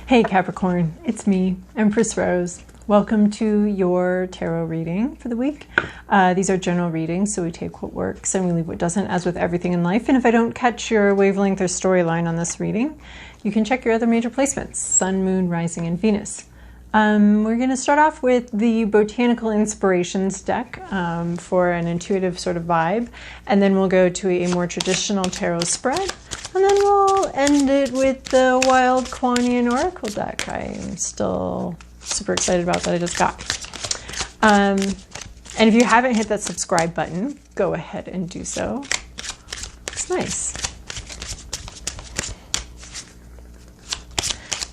Hey Capricorn, it's me, Empress Rose. Welcome to your tarot reading for the week. These are general readings, so we take what works and we leave what doesn't, as with everything in life. And if I don't catch your wavelength or storyline on this reading, you can check your other major placements, Sun, Moon, Rising, and Venus. We're going to start off with the Botanical Inspirations deck for an intuitive sort of vibe, and then we'll go to a more traditional tarot spread, and then we'll end it with the Wild Kuanian Oracle deck. I'm still super excited about that I just got. And if you haven't hit that subscribe button, go ahead and do so. It's nice.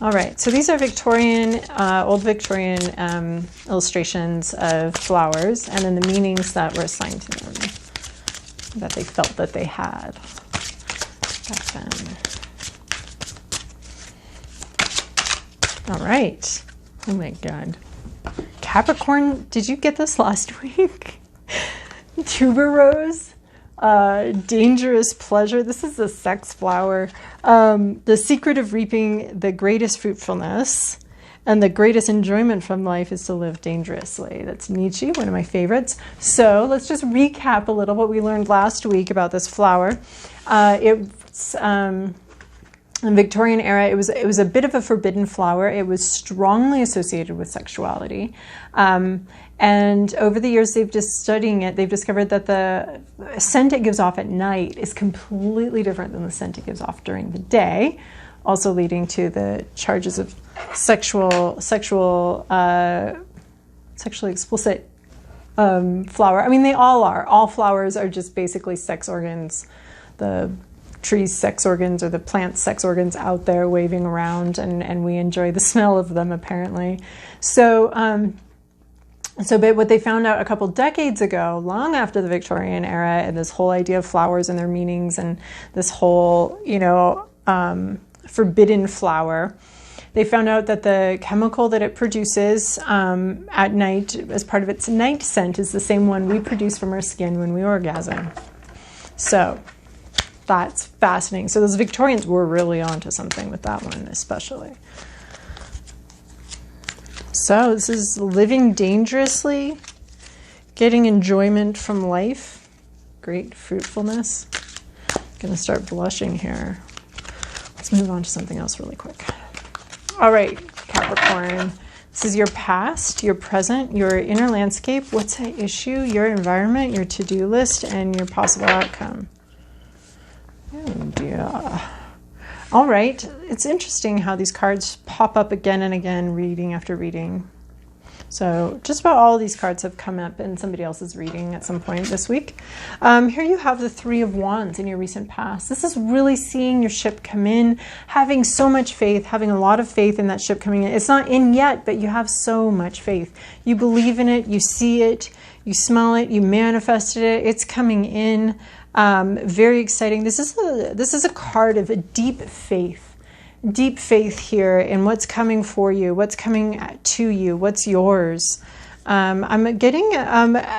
All right, so these are Victorian, old Victorian illustrations of flowers, and then the meanings that were assigned to them, that they felt that they had back then. All right. Oh my God. Capricorn, did you get this last week? Tuberose. Dangerous pleasure. This is a sex flower. The secret of reaping the greatest fruitfulness and the greatest enjoyment from life is to live dangerously. That's Nietzsche, one of my favorites. So let's just recap a little what we learned last week about this flower. It's in Victorian era, it was a bit of a forbidden flower. It was strongly associated with sexuality. And over the years they've just studying it, they've discovered that the scent it gives off at night is completely different than the scent it gives off during the day, also leading to the charges of sexually explicit flower. I mean, they all are. All flowers are just basically sex organs. The trees' sex organs or the plants' sex organs out there waving around, and we enjoy the smell of them, apparently. But what they found out a couple decades ago, long after the Victorian era, and this whole idea of flowers and their meanings and this whole, forbidden flower, they found out that the chemical that it produces at night as part of its night scent is the same one we produce from our skin when we orgasm. So that's fascinating. So those Victorians were really onto something with that one, especially. So this is living dangerously, getting enjoyment from life, great fruitfulness. I'm going to start blushing here. Let's move on to something else really quick. All right, Capricorn. This is your past, your present, your inner landscape. What's at issue? Your environment, your to-do list, and your possible outcome. Oh, yeah. All right. It's interesting how these cards pop up again and again, reading after reading. So just about all of these cards have come up in somebody else's reading at some point this week. Here you have the Three of Wands in your recent past. This is really seeing your ship come in, having so much faith, having a lot of faith in that ship coming in. It's not in yet, but you have so much faith. You believe in it, you see it, you smell it, you manifested it, it's coming in. Very exciting. This is a card of a deep faith here in what's coming for you, what's coming to you, what's yours. I'm getting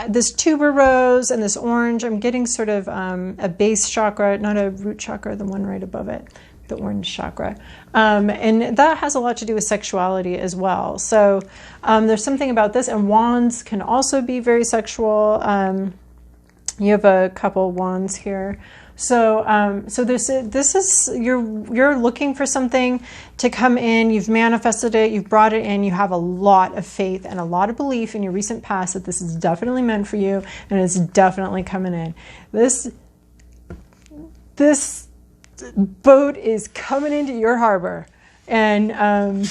this tuberose and this orange. I'm getting sort of a base chakra, not a root chakra, the one right above it, the orange chakra. And that has a lot to do with sexuality as well. So there's something about this, and wands can also be very sexual. You have a couple wands here. So this is, you're looking for something to come in. You've manifested it. You've brought it in. You have a lot of faith and a lot of belief in your recent past that this is definitely meant for you, and it's definitely coming in. This boat is coming into your harbor, and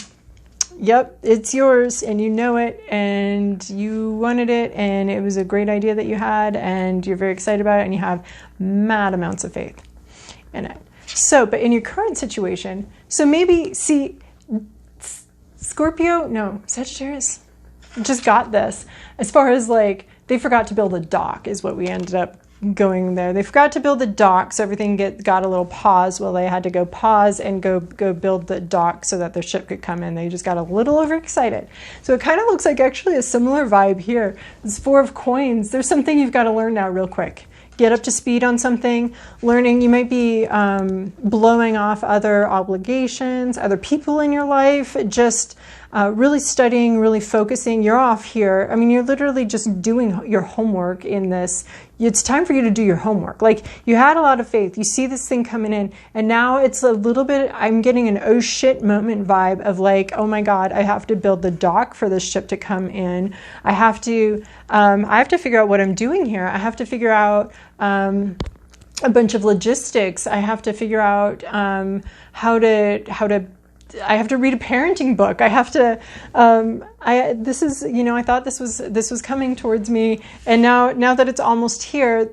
yep, it's yours, and you know it, and you wanted it, and it was a great idea that you had, and you're very excited about it, and you have mad amounts of faith in it. So, but in your current situation, so maybe, see, Sagittarius just got this. As far as like, they forgot to build a dock is what we ended up going there. They forgot to build the dock, so everything got a little pause. Well, they had to go pause and go build the dock so that their ship could come in. They just got a little overexcited. So it kind of looks like actually a similar vibe here. This Four of Coins. There's something you've got to learn now real quick. get up to speed on something, learning. You might be blowing off other obligations, other people in your life, just really studying, really focusing. You're off here. I mean, you're literally just doing your homework in this. It's time for you to do your homework. Like, you had a lot of faith. You see this thing coming in, and now it's a little bit, I'm getting an oh shit moment vibe of like, oh my God, I have to build the dock for this ship to come in. I have to figure out what I'm doing here. I have to figure out a bunch of logistics. I have to figure out how to I have to read a parenting book. I have to, this is, you know, I thought this was coming towards me. And now that it's almost here,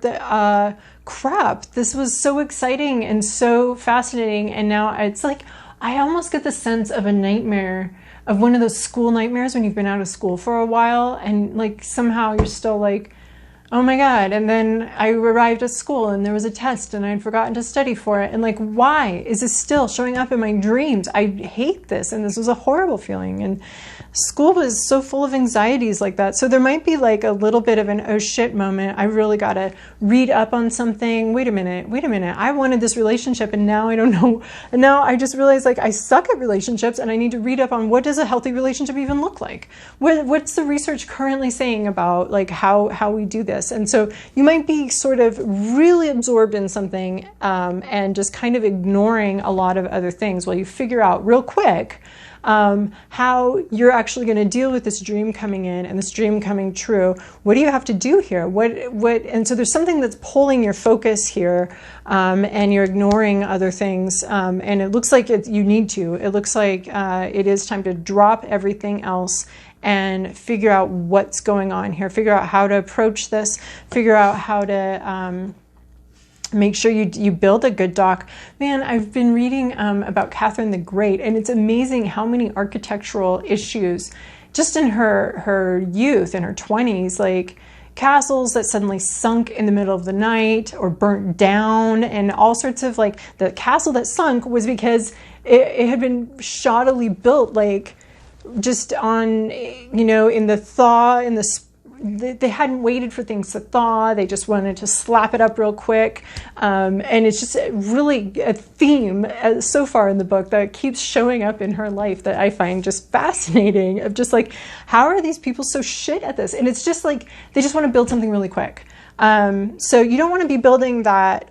crap, this was so exciting and so fascinating. And now it's like, I almost get the sense of a nightmare, of one of those school nightmares when you've been out of school for a while and like somehow you're still like, oh my God. And then I arrived at school and there was a test and I'd forgotten to study for it. And like, why is this still showing up in my dreams? I hate this. And this was a horrible feeling. And school was so full of anxieties like that. So there might be like a little bit of an oh shit moment. I really got to read up on something. Wait a minute. I wanted this relationship and now I don't know. And now I just realized like I suck at relationships and I need to read up on what does a healthy relationship even look like? What's the research currently saying about like how we do this? And so you might be sort of really absorbed in something and just kind of ignoring a lot of other things while you figure out real quick how you're actually going to deal with this dream coming in and this dream coming true. What do you have to do here? And so there's something that's pulling your focus here, and you're ignoring other things. And it looks like you need to. It looks like it is time to drop everything else and figure out what's going on here, figure out how to approach this, figure out how to make sure you build a good dock. Man, I've been reading about Catrin the Great, and it's amazing how many architectural issues just in her youth, in her 20s, like castles that suddenly sunk in the middle of the night or burnt down, and all sorts of like, the castle that sunk was because it had been shoddily built, like just on, you know, in the thaw, they hadn't waited for things to thaw. They just wanted to slap it up real quick. And it's just really a theme so far in the book that keeps showing up in her life that I find just fascinating, of just like, how are these people so shit at this? And it's just like, they just want to build something really quick. So you don't want to be building that,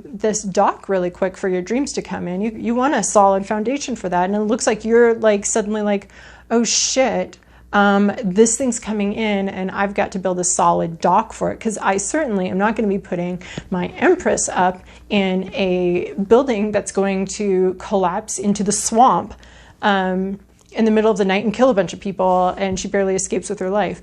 this dock really quick for your dreams to come in. You want a solid foundation for that. And it looks like you're like suddenly like, oh shit, this thing's coming in and I've got to build a solid dock for it, because I certainly am not going to be putting my Empress up in a building that's going to collapse into the swamp in the middle of the night and kill a bunch of people and she barely escapes with her life.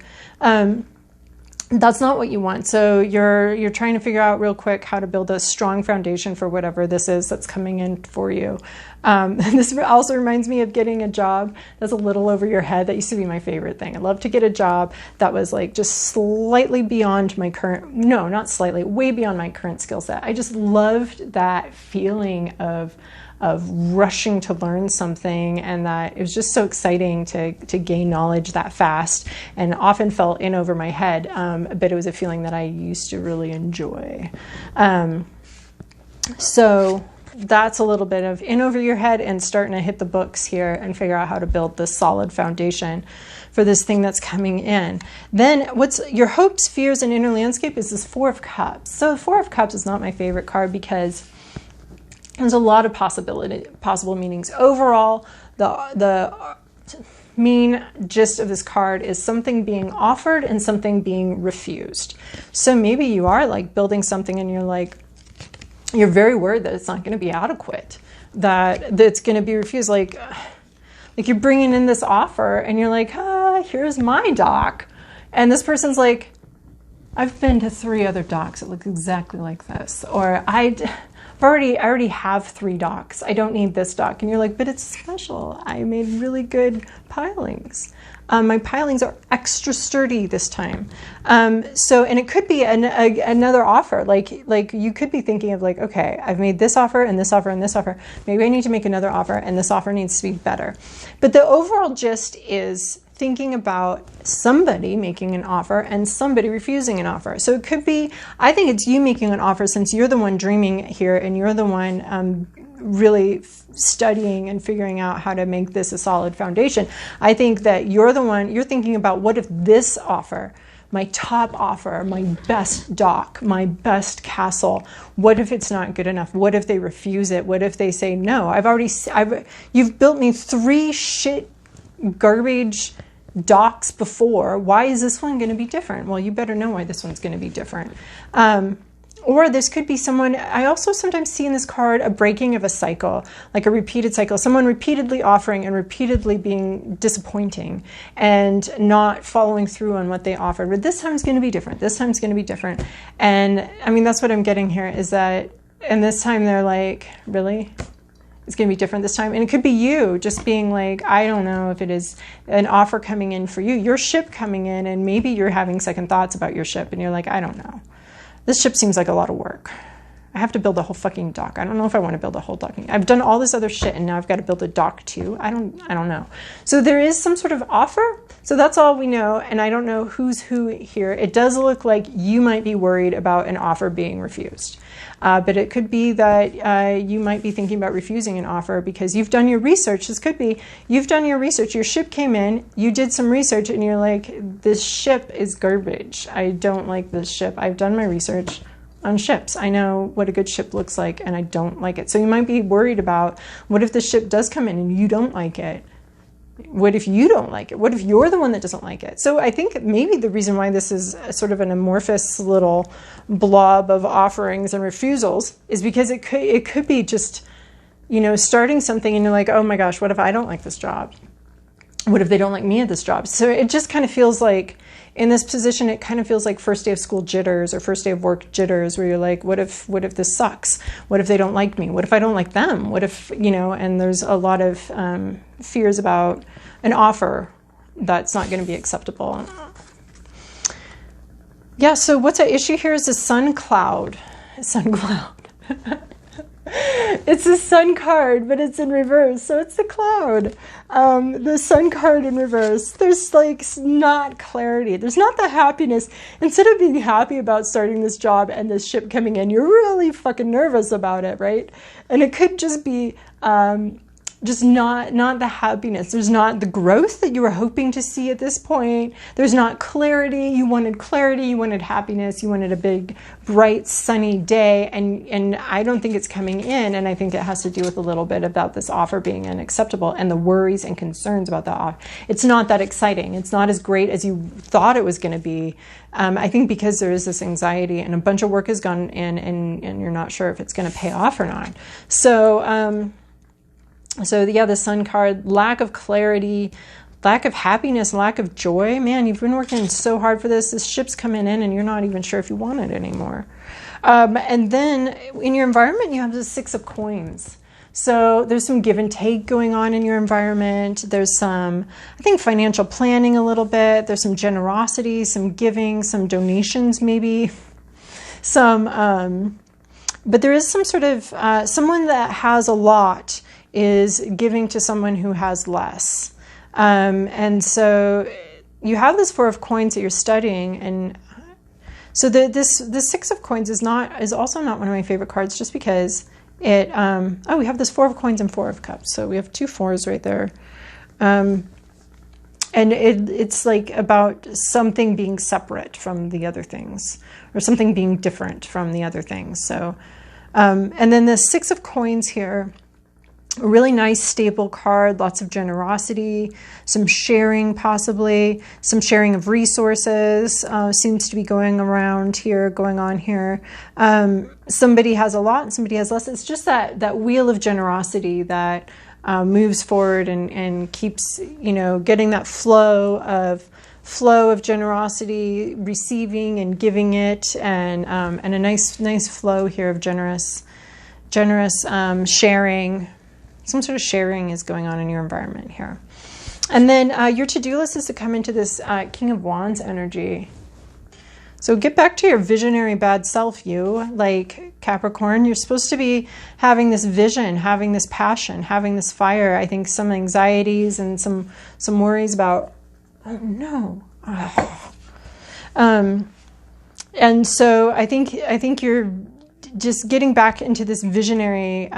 That's not what you want. So you're trying to figure out real quick how to build a strong foundation for whatever this is that's coming in for you. This also reminds me of getting a job that's a little over your head. That used to be my favorite thing. I love to get a job that was like just slightly beyond my current, no, not slightly, way beyond my current skill set. I just loved that feeling of rushing to learn something, and that it was just so exciting to gain knowledge that fast, and often felt in over my head, but it was a feeling that I used to really enjoy. So that's a little bit of in over your head and starting to hit the books here and figure out how to build this solid foundation for this thing that's coming in. Then what's your hopes, fears, and inner landscape is this Four of Cups. So the Four of Cups is not my favorite card because there's a lot of possible meanings. Overall, the main gist of this card is something being offered and something being refused. So maybe you are like building something and you're very worried that it's not going to be adequate, that it's going to be refused. Like you're bringing in this offer and you're like, here's my dock. And this person's like, I've been to 3 other docks that look exactly like this. Or I already have 3 docks. I don't need this dock. And you're like, but it's special. I made really good pilings. My pilings are extra sturdy this time. And it could be another offer. Like you could be thinking of like, okay, I've made this offer and this offer and this offer. Maybe I need to make another offer and this offer needs to be better. But the overall gist is thinking about somebody making an offer and somebody refusing an offer. So it could be, I think it's you making an offer since you're the one dreaming here and you're the one really studying and figuring out how to make this a solid foundation. I think that you're the one, you're thinking about what if this offer, my top offer, my best dock, my best castle, what if it's not good enough? What if they refuse it? What if they say no? You've built me 3 shit garbage docks before. Why is this one going to be different? Well, you better know why this one's going to be different. Or this could be someone, I also sometimes see in this card a breaking of a cycle, like a repeated cycle, someone repeatedly offering and repeatedly being disappointing and not following through on what they offered. But this time is going to be different. This time is going to be different. And I mean, that's what I'm getting here is that, and this time they're like, really? It's going to be different this time. And it could be you just being like, I don't know if it is an offer coming in for you, your ship coming in, and maybe you're having second thoughts about your ship and you're like, I don't know. This ship seems like a lot of work. I have to build a whole fucking dock. I don't know if I want to build a whole docking. I've done all this other shit and now I've got to build a dock too. I don't know. So there is some sort of offer. So that's all we know. And I don't know who's who here. It does look like you might be worried about an offer being refused. But it could be that you might be thinking about refusing an offer because you've done your research. This could be you've done your research. Your ship came in, you did some research, and you're like, this ship is garbage. I don't like this ship. I've done my research on ships. I know what a good ship looks like, and I don't like it. So you might be worried about what if the ship does come in and you don't like it? What if you don't like it? What if you're the one that doesn't like it? So I think maybe the reason why this is sort of an amorphous little blob of offerings and refusals is because it could be just, you know, starting something and you're like, oh my gosh, what if I don't like this job? What if they don't like me at this job? So it just kind of feels like in this position, it kind of feels like first day of school jitters or first day of work jitters where you're like, what if this sucks? What if they don't like me? What if I don't like them? What if, you know, and there's a lot of fears about an offer that's not going to be acceptable. Yeah, so what's at issue here is the sun cloud. Sun cloud. It's a sun card, but it's in reverse, so it's the cloud. The sun card in reverse. There's like not clarity. There's not the happiness. Instead of being happy about starting this job and this ship coming in, you're really fucking nervous about it, right? And it could just be just not the happiness. There's not the growth that you were hoping to see at this point. There's not clarity. You wanted happiness. You wanted a big, bright, sunny day. And I don't think it's coming in. And I think it has to do with a little bit about this offer being unacceptable and the worries and concerns about the offer. It's not that exciting. It's not as great as you thought it was going to be. I think because there is this anxiety and a bunch of work has gone in and you're not sure if it's going to pay off or not. So yeah, the sun card, lack of clarity, lack of happiness, lack of joy. Man, you've been working so hard for this. This ship's coming in and you're not even sure if you want it anymore. And then in your environment, you have the 6 of coins. So there's some give and take going on in your environment. There's some, I think, financial planning a little bit. There's some generosity, some giving, some donations maybe. But there is some sort of, someone that has a lot is giving to someone who has less. And so you have this 4 of coins that you're studying. And so the 6 of coins is also not one of my favorite cards just because we have this 4 of coins and 4 of cups. So we have 2 4s right there. And it's like about something being separate from the other things or something being different from the other things. So, and then the 6 of coins here, a really nice stable card, lots of generosity, some sharing possibly, some sharing of resources seems to be going on here. Somebody has a lot and somebody has less. It's just that wheel of generosity that moves forward and keeps, you know, getting that flow of generosity, receiving and giving it, and a nice flow here of generous sharing. Some sort of sharing is going on in your environment here. And then your to-do list is to come into this King of Wands energy. So get back to your visionary bad self, you, like Capricorn. You're supposed to be having this vision, having this passion, having this fire. I think some anxieties and some worries about, oh no. Oh. And so I think you're just getting back into this visionary,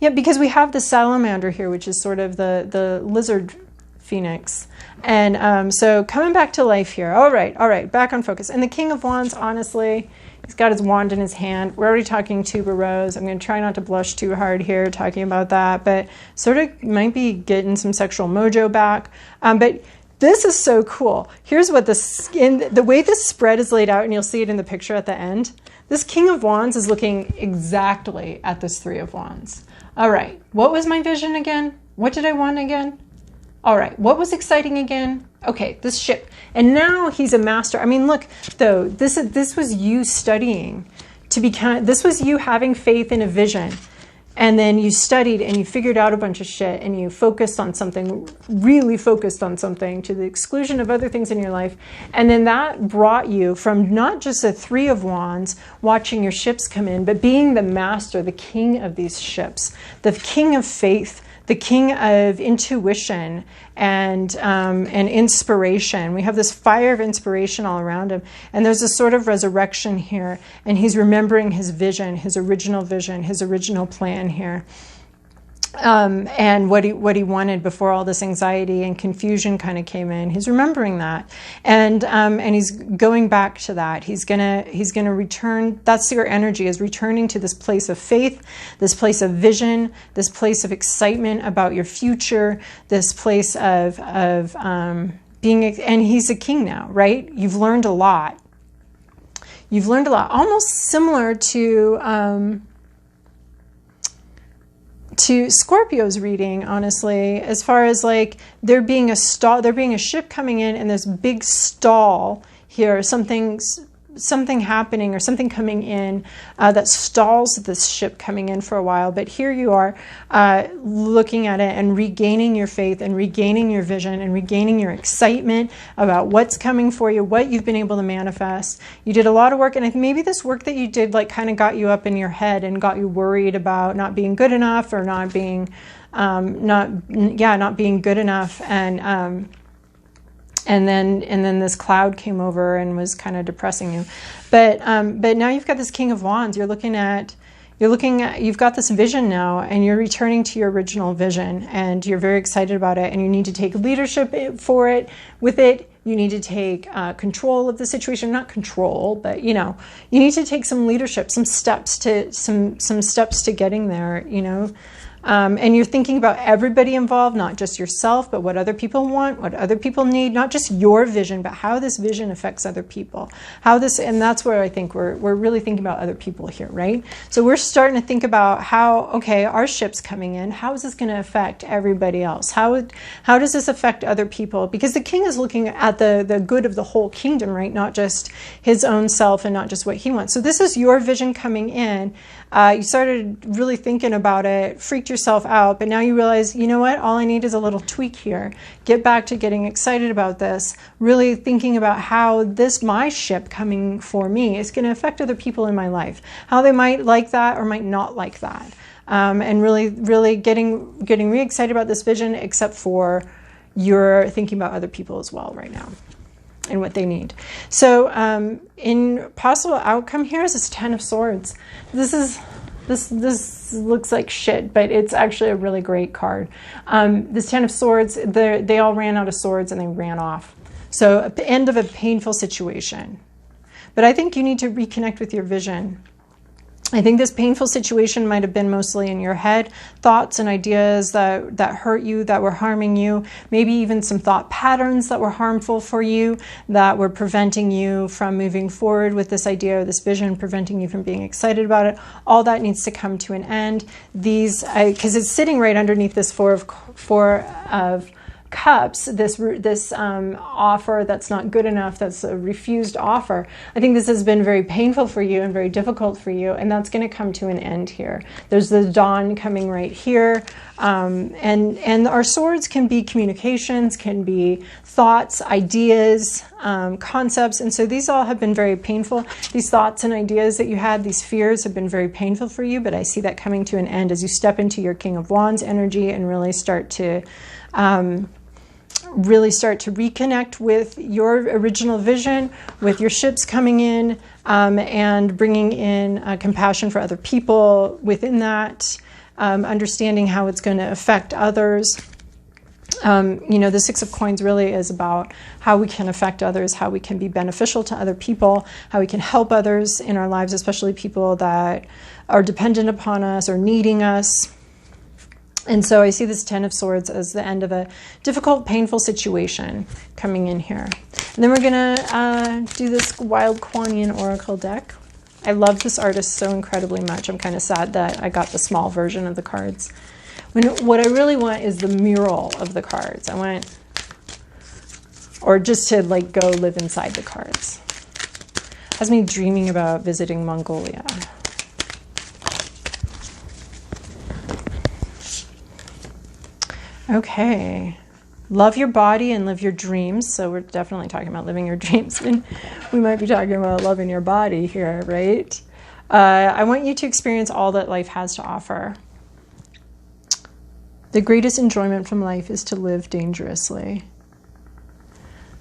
yeah, because we have the salamander here, which is sort of the lizard phoenix. And so coming back to life here. All right, back on focus. And the King of Wands, honestly, he's got his wand in his hand. We're already talking tuberose. I'm going to try not to blush too hard here talking about that, but sort of might be getting some sexual mojo back. But this is so cool. Here's what the way this spread is laid out, and you'll see it in the picture at the end. This King of Wands is looking exactly at this Three of Wands. All right, what was my vision again? What did I want again? All right, what was exciting again? Okay, this ship. And now he's a master. I mean, look, though, this was you studying to become, this was you having faith in a vision. And then you studied and you figured out a bunch of shit and you focused on something, really focused on something to the exclusion of other things in your life. And then that brought you from not just a Three of Wands, watching your ships come in, but being the master, the king of these ships, the king of faith, the king of intuition and inspiration. We have this fire of inspiration all around him. And there's a sort of resurrection here. And he's remembering his vision, his original plan here. And what he wanted before all this anxiety and confusion kind of came in. He's remembering that, and he's going back to that. He's gonna return. That's your energy, is returning to this place of faith, this place of vision, this place of excitement about your future, this place of being. And he's a king now, right? You've learned a lot. You've learned a lot, almost similar to Scorpio's reading, honestly, as far as like there being a ship coming in and this big stall here, something happening or something coming in that stalls this ship coming in for a while. But here you are looking at it and regaining your faith and regaining your vision and regaining your excitement about what's coming for you, what you've been able to manifest. You did a lot of work, and maybe this work that you did like kind of got you up in your head and got you worried about not being good enough or not being good enough. And then this cloud came over and was kind of depressing you. But now you've got this King of Wands. You've got this vision now, and you're returning to your original vision, and you're very excited about it, and you need to take leadership for it. With it, you need to take control of the situation. Not control, but you need to take some leadership, some steps to getting there, and you're thinking about everybody involved, not just yourself, but what other people want, what other people need, not just your vision, but how this vision affects other people. And that's where I think we're really thinking about other people here, right? So we're starting to think about how, okay, our ship's coming in. How is this going to affect everybody else? How does this affect other people? Because the king is looking at the good of the whole kingdom, right? Not just his own self and not just what he wants. So this is your vision coming in. You started really thinking about it, freaked yourself out, but now you realize, you know what, all I need is a little tweak here. Get back to getting excited about this, really thinking about how my ship coming for me is going to affect other people in my life, how they might like that or might not like that, and really getting re-excited about this vision, except for you're thinking about other people as well right now and what they need. So in possible outcome here is this Ten of Swords. This looks like shit, but it's actually a really great card. This Ten of Swords, they all ran out of swords and they ran off. So at the end of a painful situation. But I think you need to reconnect with your vision. I think this painful situation might have been mostly in your head, thoughts and ideas that hurt you, that were harming you, maybe even some thought patterns that were harmful for you, that were preventing you from moving forward with this idea or this vision, preventing you from being excited about it. All that needs to come to an end. Because it's sitting right underneath this Four of Cups, this offer that's not good enough, that's a refused offer. I think this has been very painful for you and very difficult for you, and that's going to come to an end here. There's the dawn coming right here. And our swords can be communications, can be thoughts, ideas, concepts. And so these all have been very painful. These thoughts and ideas that you had, these fears have been very painful for you, but I see that coming to an end as you step into your King of Wands energy and really start to reconnect with your original vision, with your ships coming in, and bringing in compassion for other people within that, understanding how it's going to affect others. The Six of Coins really is about how we can affect others, how we can be beneficial to other people, how we can help others in our lives, especially people that are dependent upon us or needing us. And so I see this Ten of Swords as the end of a difficult, painful situation coming in here. And then we're going to do this Wild Kuanian Oracle deck. I love this artist so incredibly much. I'm kind of sad that I got the small version of the cards. What I really want is the mural of the cards. I want, or just to like go live inside the cards. Has me dreaming about visiting Mongolia. Okay, love your body and live your dreams. So we're definitely talking about living your dreams, and we might be talking about loving your body here, right? I want you to experience all that life has to offer. The greatest enjoyment from life is to live dangerously.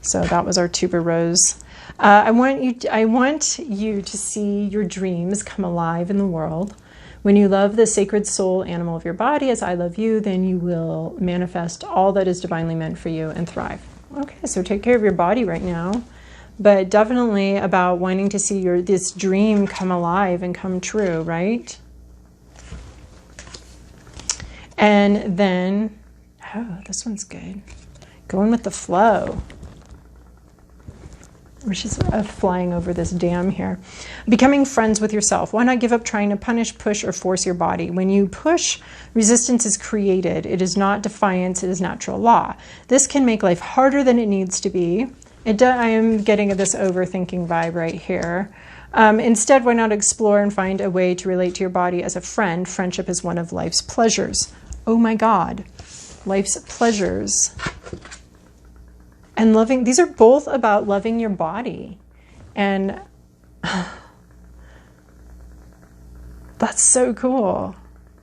So that was our tuberose. I want you to see your dreams come alive in the world. When you love the sacred soul animal of your body as I love you, then you will manifest all that is divinely meant for you and thrive. Okay, so take care of your body right now, but definitely about wanting to see this dream come alive and come true, right? And then, oh, this one's good. Going with the flow. We're just flying over this dam here. Becoming friends with yourself. Why not give up trying to punish, push, or force your body? When you push, resistance is created. It is not defiance, it is natural law. This can make life harder than it needs to be. I am getting this overthinking vibe right here. Instead, why not explore and find a way to relate to your body as a friend? Friendship is one of life's pleasures. Oh my God, life's pleasures. And loving, these are both about loving your body. And that's so cool.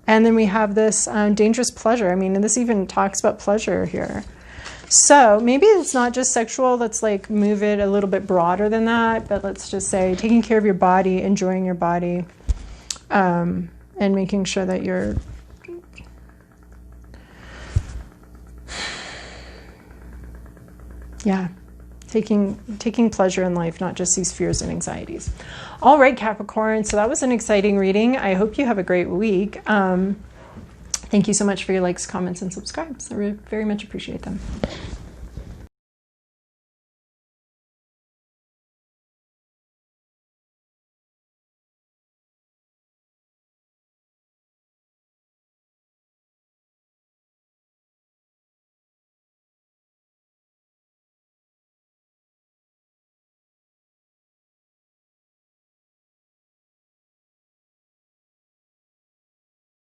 And then we have this dangerous pleasure. I mean, and this even talks about pleasure here. So maybe it's not just sexual. Let's like move it a little bit broader than that. But let's just say taking care of your body, enjoying your body, and making sure that you're taking pleasure in life, not just these fears and anxieties. All right, Capricorn. So that was an exciting reading. I hope you have a great week. Thank you so much for your likes, comments, and subscribes. I very much appreciate them.